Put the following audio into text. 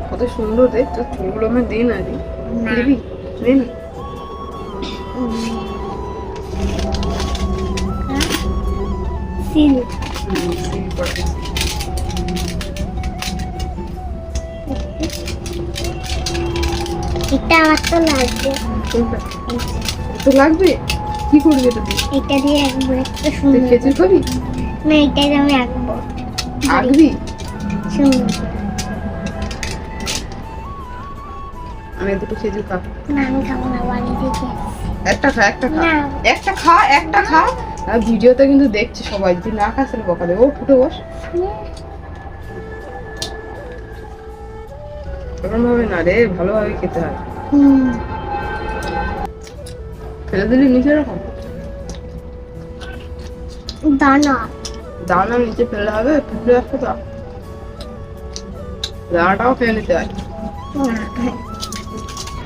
কত সুন্দর দেখতে, চুলগুলো আমি দিন আর দিবি দিন। সিল এটা আমার তো লাগবে। তো লাগবে, কি করবি এটা দিয়ে? এটা দিয়ে আঁকবো একটা তুই সুন্দর। খেজুর খাবি? না, এটা দিয়ে আমি আঁকবো আঁকবি? সুন্দর। আমি দুটো খেজুর খাবো। না, আমি খাবো না, বাড়ি থেকে। একটা খা, একটা খা, না। একটা খা, একটা খা। আর ভিডিওতে কিন্তু দেখছে সবাই, তুই না খাস তাহলে বকা দেবো। ফুটে বস, এরকম ভাবে না রে, ভালোভাবে খেতে হয়। ফেলে দিলি নিচে এরকম দানা দানা নিচে ফেললে হবে? টুকরে আসতো তো, দানাটাও খেয়ে নিতে হয়। না